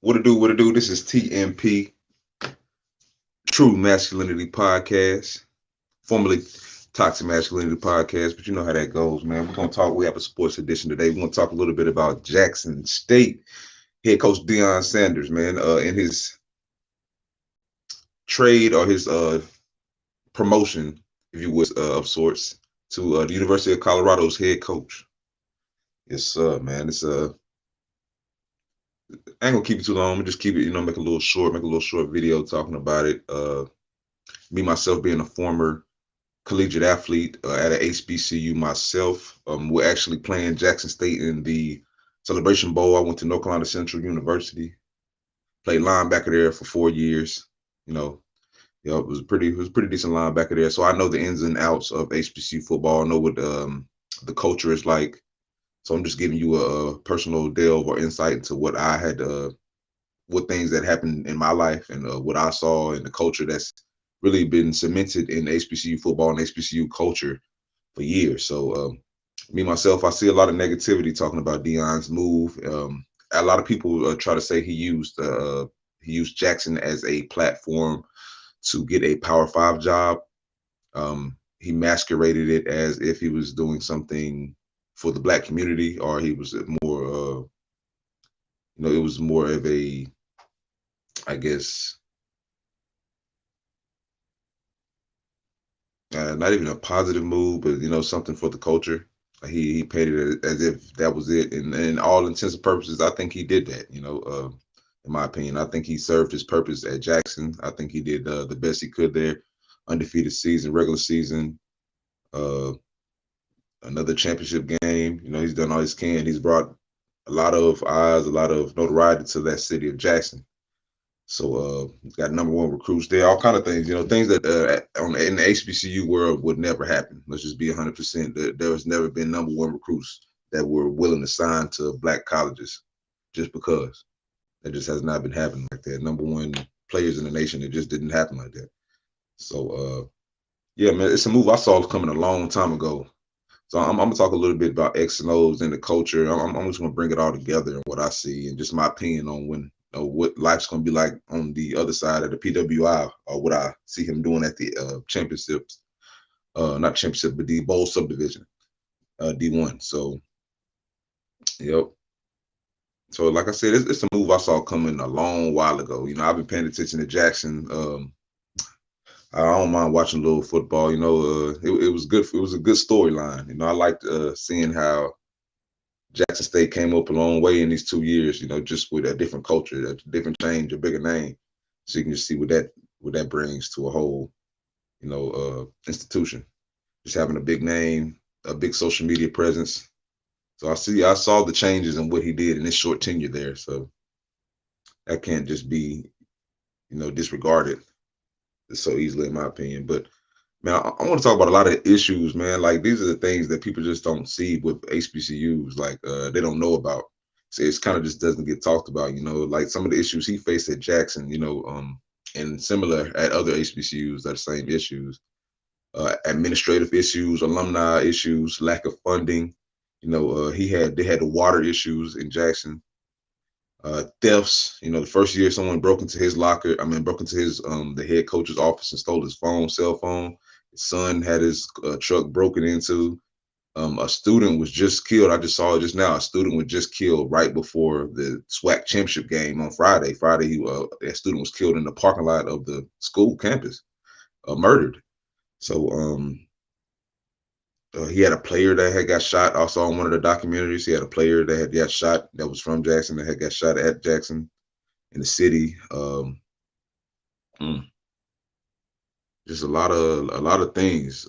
What to do? What to do? This is TMP, True Masculinity Podcast, formerly Toxic Masculinity Podcast. But you know how that goes, man. We're gonna talk. We have a sports edition today. We're gonna talk a little bit about Jackson State head coach Deion Sanders, man. In his trade or his promotion, if you would, of sorts, to the University of Colorado's head coach. Yes, man. I ain't gonna keep it too long. I'm gonna just keep it, make make a little short video talking about it. Me myself being a former collegiate athlete at a HBCU myself. We're actually playing Jackson State in the Celebration Bowl. I went to North Carolina Central University, played linebacker there for 4 years. You know, it was a pretty decent linebacker there. So I know the ins and outs of HBCU football. I know what the culture is like. So I'm just giving you a personal delve or insight into what things that happened in my life and what I saw in the culture that's really been cemented in HBCU football and HBCU culture for years. So me myself, I see a lot of negativity talking about Deion's move. A lot of people try to say he used Jackson as a platform to get a Power Five job. He masqueraded it as if he was doing something for the black community, or he was more, it was more of a, I guess, not even a positive move, but something for the culture. He painted it as if that was it, and all intents and purposes, I think he did that. In my opinion, I think he served his purpose at Jackson. I think he did the best he could there. Undefeated season, regular season, uh, another championship game. He's done all he can. He's brought a lot of eyes, a lot of notoriety to that city of Jackson. So he's got number one recruits there, all kind of things, things that in the HBCU world would never happen. Let's just be 100%. There has never been number one recruits that were willing to sign to black colleges just because. That just has not been happening like that. Number one players in the nation, it just didn't happen like that. So yeah, man, it's a move I saw coming a long time ago. So I'm gonna talk a little bit about X and O's and the culture. I'm just gonna bring it all together and what I see and just my opinion on what life's gonna be like on the other side of the PWI, or what I see him doing at the championships, not championship, but the bowl subdivision, D1. So, yep. So, like I said, it's a move I saw coming a long while ago. I've been paying attention to Jackson. I don't mind watching a little football. It was good. It was a good storyline. I liked seeing how Jackson State came up a long way in these 2 years. Just with a different culture, a different change, a bigger name. So you can just see what that brings to a whole, institution. Just having a big name, a big social media presence. So I saw the changes in what he did in his short tenure there. So that can't just be, disregarded so easily, in my opinion. But man, I want to talk about a lot of issues, man. Like, these are the things that people just don't see with HBCUs. Like, they don't know about. So it's kind of just doesn't get talked about. Like some of the issues he faced at Jackson. And similar at other HBCUs, that same issues. Administrative issues, alumni issues, lack of funding. They had the water issues in Jackson. Thefts. The first year someone broke into his locker. I mean, broke into his the head coach's office and stole his cell phone. His son had his truck broken into. A student was just killed. I just saw it just now. A student was just killed right before the SWAC championship game on Friday. That student was killed in the parking lot of the school campus, murdered. So he had a player that had got shot. Also, in one of the documentaries, he had a player that had got shot that was from Jackson, that had got shot at Jackson in the city. Mm, just a lot of things.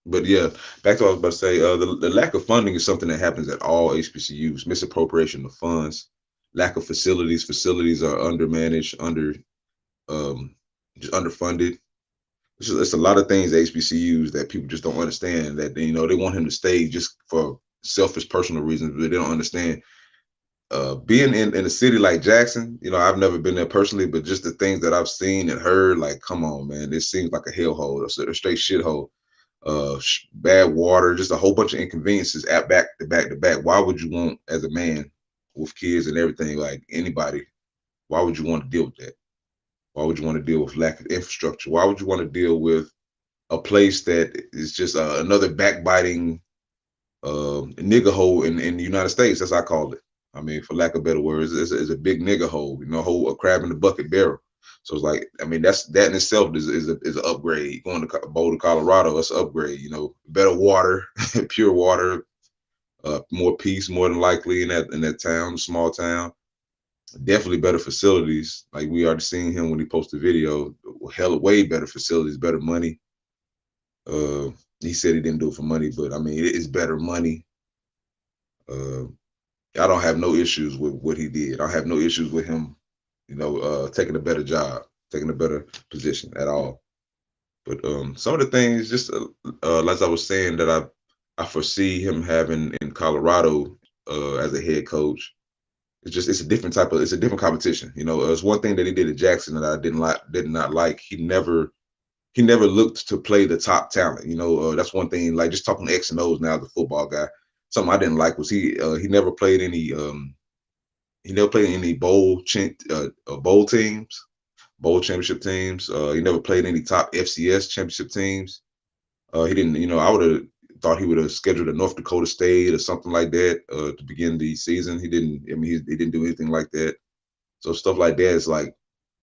But yeah, back to what I was about to say. The lack of funding is something that happens at all HBCUs. Misappropriation of funds, lack of facilities. Facilities are undermanaged, um, just underfunded. It's a lot of things at HBCUs that people just don't understand. That they want him to stay just for selfish personal reasons, but they don't understand. Being in a city like Jackson, I've never been there personally, but just the things that I've seen and heard, like, come on, man, this seems like a hellhole, a straight shithole. Bad water, just a whole bunch of inconveniences at back to back to back. Why would you want, as a man with kids and everything, like anybody? Why would you want to deal with that? Why would you want to deal with lack of infrastructure? Why would you want to deal with a place that is just another backbiting nigger hole in the United States? That's how I call it. I mean, for lack of better words, it's a big nigger hole. You know, hole a crab in the bucket barrel. So it's like, I mean, that in itself is an upgrade. Going to Boulder, Colorado, it's an upgrade. You know, better water, pure water, more peace, more than likely in that town, small town. Definitely better facilities. Like we already seen him when he posted video. Hell, way better facilities, better money. Uh, he said he didn't do it for money, but I mean, it's better money. Uh, I don't have no issues with what he did. I don't have no issues with him, taking a better job, taking a better position at all. But some of the things, just as I was saying, that I foresee him having in Colorado as a head coach. It's a different competition. You know, it's one thing that he did at Jackson that I did not like. He never looked to play the top talent. You know, that's one thing. Like just talking X and O's now, as a football guy, something I didn't like was he never played any bowl teams, bowl championship teams. He never played any top FCS championship teams. He didn't. You know, I would have thought he would have scheduled a North Dakota State or something like that to begin the season. He didn't. I mean, he didn't do anything like that. So stuff like that is like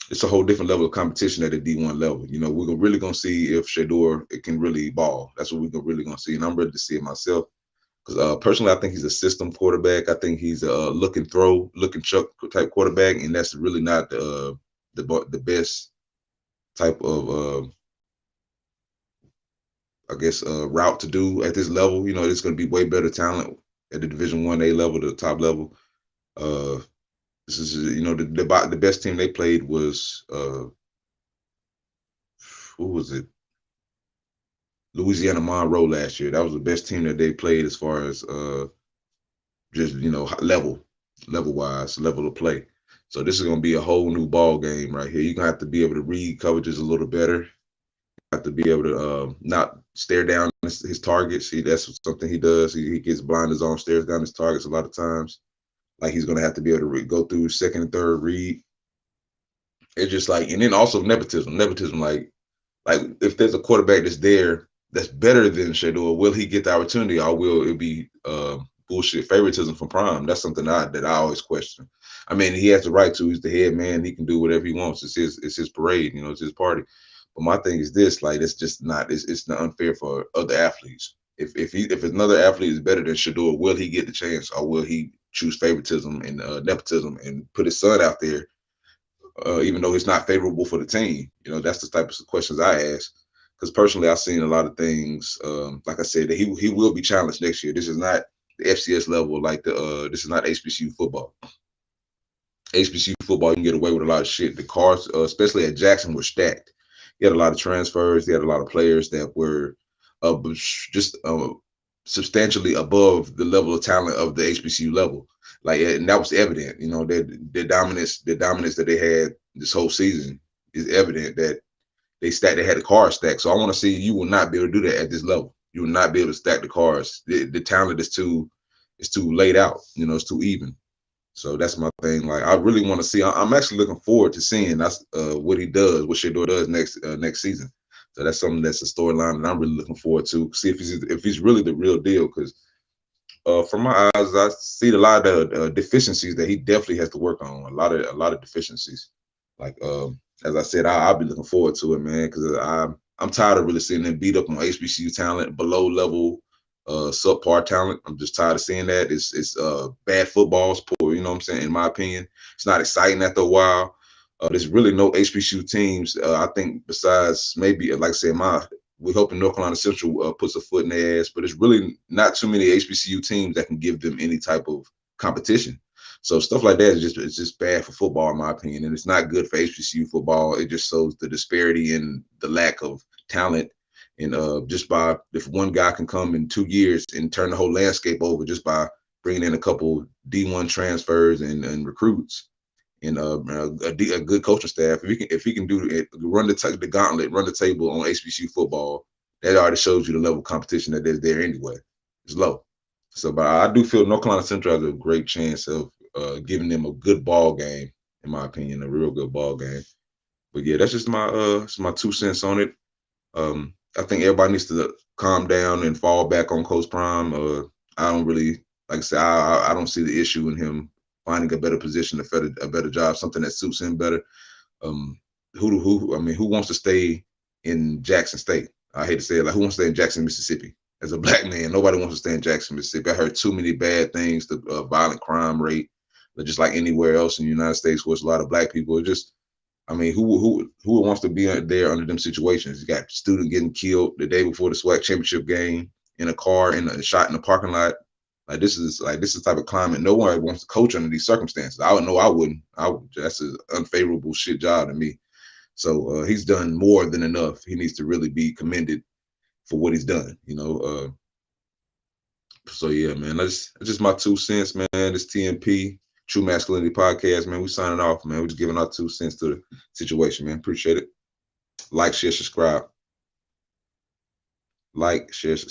it's a whole different level of competition at the D1 level. You know, we're really gonna see if Shedeur can really ball. That's what we're really gonna see, and I'm ready to see it myself. Because personally, I think he's a system quarterback. I think he's a look and throw, look and chuck type quarterback, and that's really not the best type of route to do at this level. You know, it's going to be way better talent at the Division 1A level, the top level. Uh, this is the best team they played was who was it? Louisiana Monroe last year. That was the best team that they played as far as just level wise, level of play. So this is going to be a whole new ball game right here. You're going to have to be able to read coverages a little better. Have to be able to not stare down his targets. That's something he does. He gets blinders on, stares down his targets a lot of times. Like he's going to have to be able to go through second and third read. It's just like, and then also nepotism. Nepotism, like if there's a quarterback that's better than Shedeur, will he get the opportunity, or will it be bullshit favoritism from Prime? That's something that I always question. I mean, he has the right to. He's the head man. He can do whatever he wants. It's his parade. You know, it's his party. But my thing is this: like, it's just not. It's not unfair for other athletes. If another athlete is better than Shedeur, will he get the chance, or will he choose favoritism and nepotism and put his son out there, even though it's not favorable for the team? You know, that's the type of questions I ask. Because personally, I've seen a lot of things. Like I said, that he will be challenged next year. This is not the FCS level. Like this is not HBCU football. HBCU football, you can get away with a lot of shit. The cards, especially at Jackson, were stacked. He had a lot of transfers. He had a lot of players that were just substantially above the level of talent of the HBCU level. Like, and that was evident. You know, the dominance that they had this whole season is evident that they had the cards stacked. So I want to see, you will not be able to do that at this level. You will not be able to stack the cards. The talent is too laid out. You know, it's too even. So that's my thing. Like, I really want to see. I'm actually looking forward to seeing that's what he does, what Shedeur does next season. So that's something that's a storyline that I'm really looking forward to. See if he's really the real deal. Because from my eyes, I see a lot of deficiencies that he definitely has to work on. A lot of deficiencies. Like as I said, I'll be looking forward to it, man. Because I'm tired of really seeing them beat up on HBCU talent, below level subpar talent. I'm just tired of seeing that. It's bad football. It's poor, you know what I'm saying? In my opinion, it's not exciting after a while. There's really no HBCU teams. I think besides maybe, like I said, we're hoping North Carolina Central puts a foot in their ass, but it's really not too many HBCU teams that can give them any type of competition. So stuff like that it's just bad for football, in my opinion, and it's not good for HBCU football. It just shows the disparity and the lack of talent. And just by, if one guy can come in 2 years and turn the whole landscape over just by bringing in a couple D1 transfers and recruits and a good coaching staff, if he can do it, run the gauntlet, run the table on HBCU football, that already shows you the level of competition that is there anyway. It's low. So, but I do feel North Carolina Central has a great chance of giving them a good ball game in my opinion, a real good ball game. But yeah, that's just my 2 cents on it. I think everybody needs to calm down and fall back on Coach Prime. I don't really, like I said, I don't see the issue in him finding a better position, a better job, something that suits him better. I mean, who wants to stay in Jackson State? I hate to say it, like who wants to stay in Jackson, Mississippi? As a black man, nobody wants to stay in Jackson, Mississippi. I heard too many bad things, the violent crime rate, but just like anywhere else in the United States where it's a lot of black people. It just, I mean, who wants to be there under them situations? You got student getting killed the day before the SWAC championship game in a car, in a shot in the parking lot. This is the type of climate no one wants to coach under these circumstances. I would know I wouldn't. That's an unfavorable shit job to me. So he's done more than enough. He needs to really be commended for what he's done. So yeah, man, that's just my 2 cents, man. This TMP True Masculinity Podcast, man. We signing off, man. We're just giving our 2 cents to the situation, man. Appreciate it. Like, share, subscribe. Like, share, subscribe.